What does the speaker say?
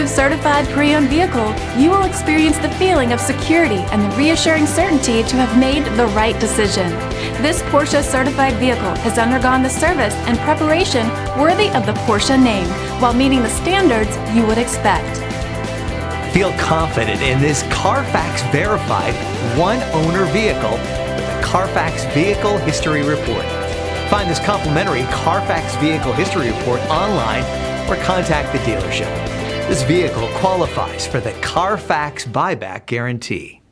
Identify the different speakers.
Speaker 1: approved certified pre-owned vehicle, you will experience the feeling of security and the reassuring certainty to have made the right decision. This Porsche certified vehicle has undergone the service and preparation worthy of the Porsche name, while meeting the standards you would expect.
Speaker 2: Feel confident in this CARFAX verified one-owner vehicle with a CARFAX Vehicle History Report. Find this complimentary CARFAX Vehicle History Report online or contact the dealership. This vehicle qualifies for the CARFAX buyback guarantee.